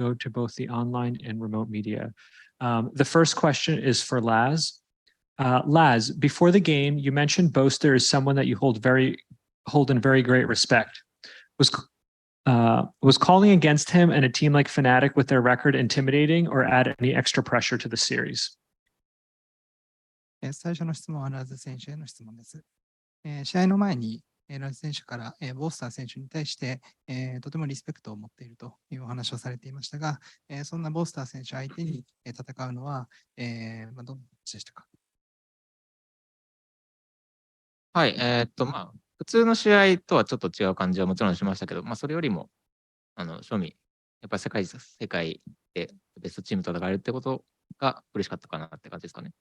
go to both the online and remote media. The first question is for Laz. Laz, before the game, you mentioned Boaster is someone that you hold in very great respect. Was calling against him and a team like FNATIC with their record intimidating or add any extra pressure to the series? 最初の質問はラズ選手への質問です。試合の前にラズ選手から、ボースター選手に対して、とてもリスペクトを持っているというお話をされていましたが、そんなボースター選手相手に戦うのは、どんな話でしたか？はい、普通の試合とはちょっと違う感じはもちろんしましたけど、それよりも、正味、やっぱり世界でベストチームと戦えるってことが嬉しかったかなって感じですかね。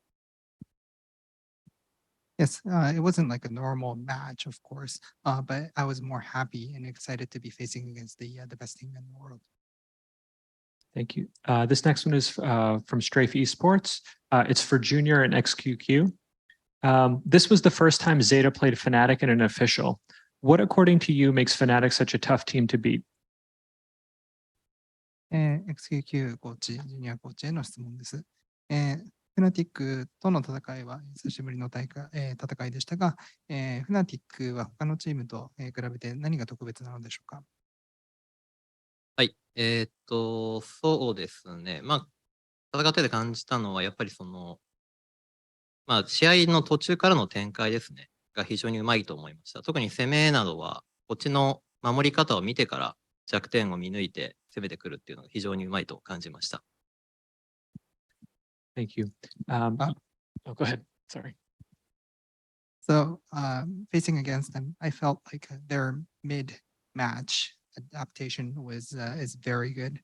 Yes, it wasn't like a normal match, of course, but I was more happy and excited to be facing against the best team in the world. Thank you. This next one is from Strafe Esports. It's for Junior and XQQ. This was the first time Zeta played FNATIC in an official. What, according to you, makes FNATIC such a tough team to beat? XQQ コーチ、ジュニアコーチへの質問です。フナティックとの戦いは久しぶりの戦いでしたが、フナティックは他のチームと比べて何が特別なのでしょうか？はい。そうですね。戦ってて感じたのは、やっぱり試合の途中からの展開ですね。が非常にうまいと思いました。特に攻めなどは、こっちの守り方を見てから弱点を見抜いて攻めてくるっていうのが非常にうまいと感じました。Thank you. Go ahead. Sorry. So, facing against them, I felt like their mid-match adaptation is very good.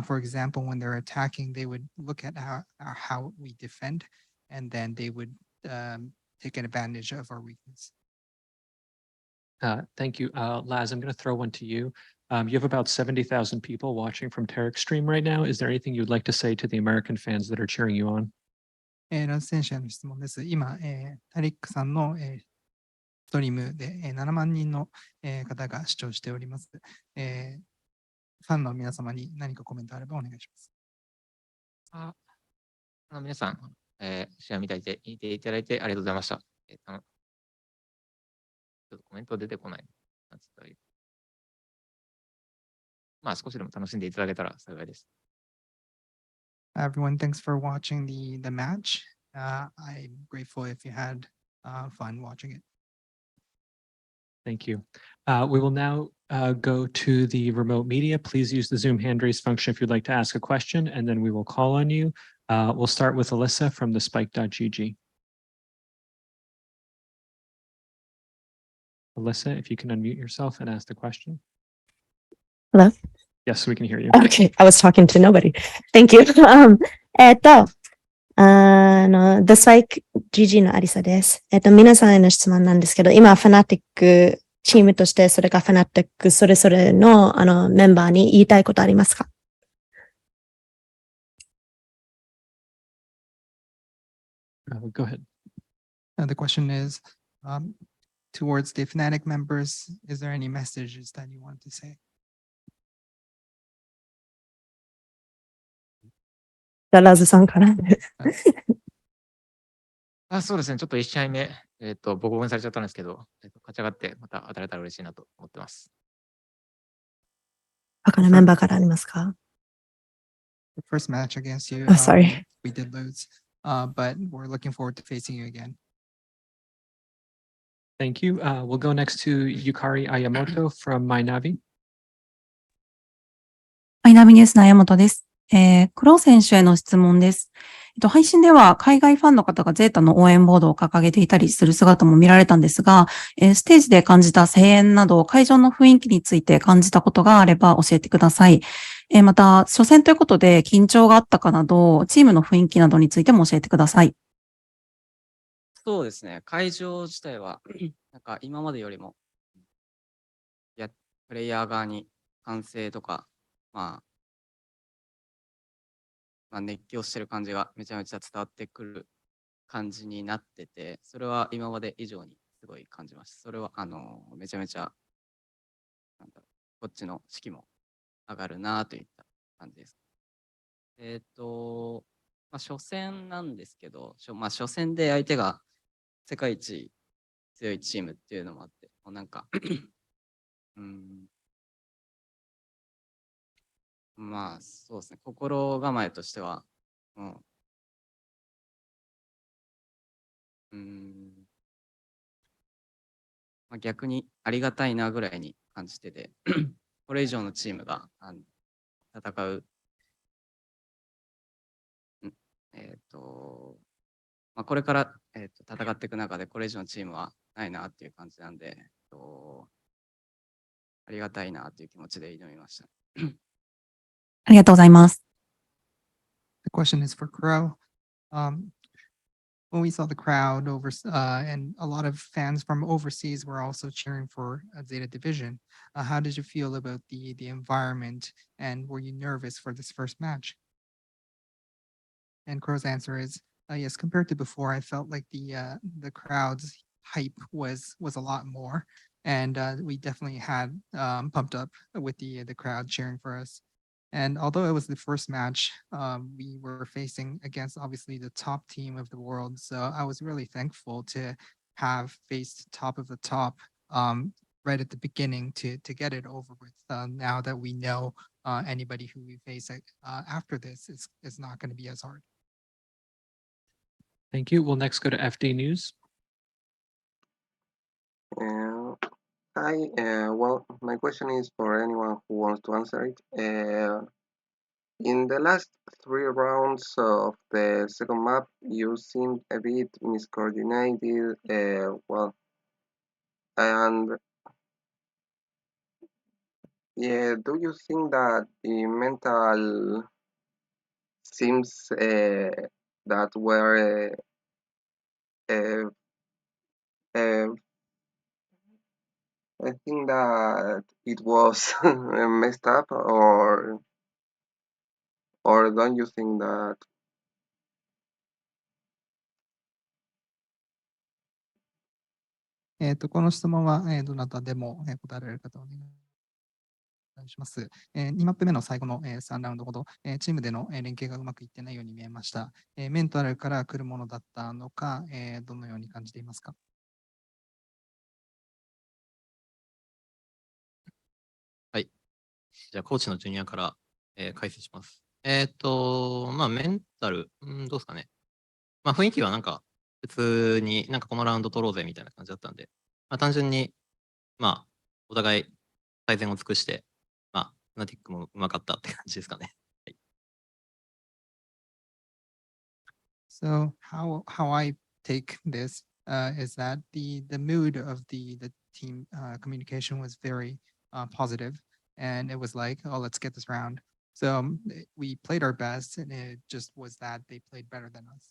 For example, when they're attacking, they would look at how we defend, and then they would take advantage of our weakness. Thank you. Laz, I'm going to throw one to you. You have about 70,000 people watching from Tarek's stream right now. Is there anything you'd like to say to the American fans that are cheering you on? ラズ選手への質問です。今、タリックさんの、ストリームで、7万人の、方が視聴しております。ファンの皆様に何かコメントあればお願いします。皆さん、試合見ていただいてありがとうございました。ちょっとコメント出てこない。少しでも楽しんでいただけたら幸いです。Everyone, thanks for watching the match. I'm grateful if you had fun watching it. Thank you. We will now go to the remote media. Please use the Zoom hand raise function if you'd like to ask a question, and then we will call on you. We'll start with Alyssa from the spike.gg. Alyssa, if you can unmute yourself and ask the question. Hello? Yes, we can hear you. Okay, I was talking to nobody. Thank you. The Spike GG のアリサです。皆さんへの質問なんですけど、今、ファナティックチームとして、それからファナティックそれぞれのメンバーに言いたいことありますか？ Go ahead. The question is, towards the FNATIC members, is there any messages that you want to say? ラズさんからそうですね。ちょっと1試合目、ボコボコにされちゃったんですけど、勝ち上がってまた当たれたら嬉しいなと思ってます。他のメンバーからありますか？ The first match against you, sorry. we did lose, but we're looking forward to facing you again. Thank you. We'll go next to Yukari Ayamoto from MyNavi. マイナビニュースのayamotoです。黒選手への質問です。配信では海外ファンの方がゼータの応援ボードを掲げていたりする姿も見られたんですが、ステージで感じた声援など会場の雰囲気について感じたことがあれば教えてください。また、初戦ということで緊張があったかなど、チームの雰囲気などについても教えてください。そうですね。会場自体は、今までよりも、プレイヤー側に歓声とか、熱狂してる感じがめちゃめちゃ伝わってくる感じになってて、それは今まで以上にすごい感じました。それはめちゃめちゃこっちの士気も上がるなといった感じです。まあ、初戦なんですけど、まあ、初戦で相手が世界一強いチームっていうのもあって、もうなんかまあそうですね、心構えとしては、まあ、逆にありがたいなぐらいに感じてて、これ以上のチームが戦う、まあ、これから、戦っていく中でこれ以上のチームはないなっていう感じなんで、ありがたいなっていう気持ちで挑みました。ありがとうございます。The question is for Crow. When we saw the crowd and a lot of fans from overseas were also cheering for Zeta Division, how did you feel about the environment, and were you nervous for this first match? And Crow's answer is yes. Compared to before, I felt like the crowd's hype was a lot more, and we definitely had pumped up with the crowd cheering for us. And although it was the first match, we were facing against obviously the top team of the world. So I was really thankful to have faced top of the top right at the beginning to get it over with. Now that we know anybody who we face after this is not going to be as hard. Thank you. We'll next go to FD News. Hi, well, my question is for anyone who wants to answer it. In the last 3 rounds of the second map, you seemed a bit miscoordinated, well, and yeah, do you think that the mental seems that were I think that it was messed up, or don't you think that? この質問は、どなたでも、答えられる方お願いします。2マップ目の最後の、3ラウンドほど、チームでの、連携がうまくいってないように見えました。メンタルから来るものだったのか、どのように感じていますか？じゃあ、コーチのジュニアから、解説します。まあ、メンタル、どうですかね。まあ、雰囲気はなんか、普通になんかこのラウンド取ろうぜみたいな感じだったんで、まあ、単純に、まあ、お互い最善を尽くして、まあ、フナティックもうまかったって感じですかね。はい。So how I take this is that the mood of the team communication was very positive, and it was like, oh, let's get this round. So we played our best, and it just was that they played better than us.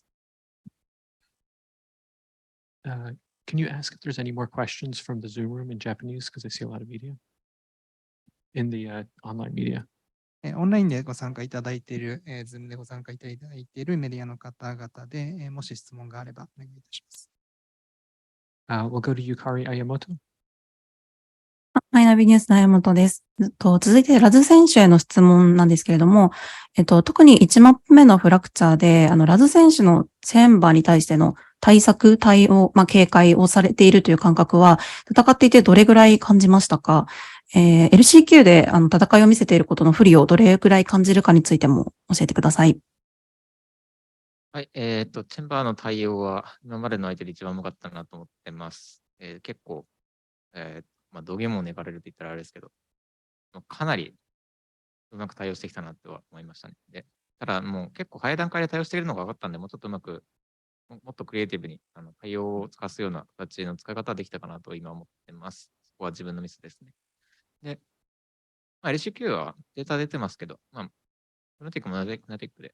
Can you ask if there's any more questions from the Zoom room in Japanese? Because I see a lot of media in the online media. オンラインでご参加いただいている、Zoom でご参加いただいているメディアの方々で、もし質問があればお願いいたします。We'll go to Yukari Ayamoto. マイナビニュースの山本です。続いてラズ選手への質問なんですけれども、特に1マップ目のフラクチャーで、ラズ選手のチェンバーに対しての対応、警戒をされているという感覚は、戦っていてどれぐらい感じましたか？LCQ で戦いを見せていることの不利をどれぐらい感じるかについても教えてください。はい、チェンバーの対応は今までの相手で一番うまかったなと思ってます。結構、度肝を抜かれるって言ったらあれですけど、かなりうまく対応してきたなとは思いましたね。で、ただもう結構早い段階で対応しているのが分かったんで、もうちょっとうまく、もっとクリエイティブに対応を使わすような形の使い方ができたかなと今思ってます。そこは自分のミスですね。で、LCQ はデータ出てますけど、フナティックもフナティックで、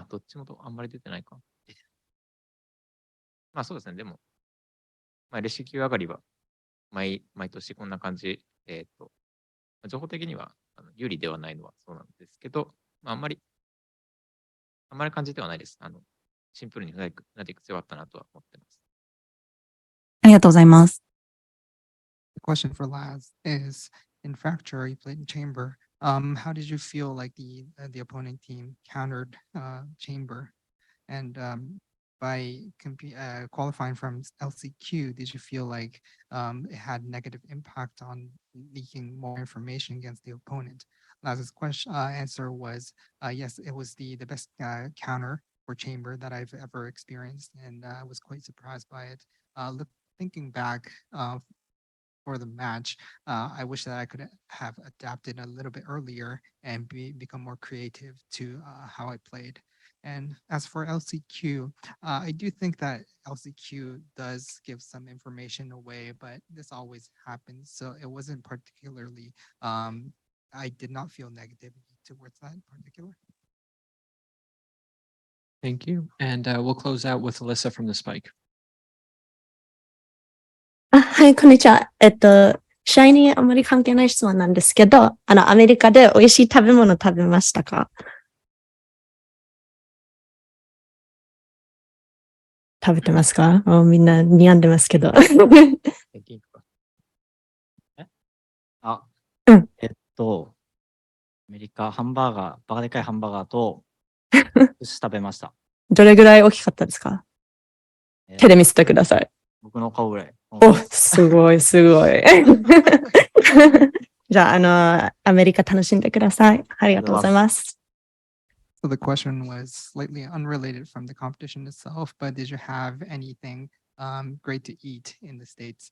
どっちもあんまり出てないか。そうですね、でも、LCQ 上がりは毎年こんな感じ、情報的には有利ではないのはそうなんですけど、あんまり感じてはないです。シンプルにフナティック強かったなとは思ってます。ありがとうございます。The question for Laz is, in Fracture, you played in Chamber. How did you feel like the opponent team countered Chamber? And by qualifying from LCQ, did you feel like it had negative impact on leaking more information against the opponent? Laz's question answer was yes, it was the best counter for Chamber that I've ever experienced, and I was quite surprised by it. Thinking back for the match, I wish that I could have adapted a little bit earlier and become more creative to how I played. And as for LCQ, I do think that LCQ does give some information away, but this always happens. So it wasn't particularly, I did not feel negativity towards that in particular. Thank you. And we'll close out with Alyssa from the Spike. はい、こんにちは。試合にあまり関係ない質問なんですけど、アメリカで美味しい食べ物食べましたか？食べてますか？みんな睨んでますけど。あ、うん。アメリカハンバーガー、バカでかいハンバーガーと、寿司食べました。どれぐらい大きかったですか？手で見せてください。僕の顔ぐらい。お、すごい、すごい。じゃあ、アメリカ楽しんでください。ありがとうございます。So the question was slightly unrelated from the competition itself, but did you have anything great to eat in the States?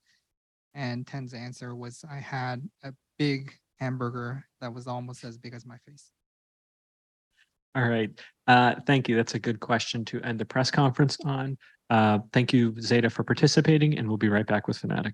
And Ten's answer was, I had a big hamburger that was almost as big as my face. All right. Thank you. That's a good question to end the press conference on. Thank you, Zeta, for participating, and we'll be right back with FNATIC.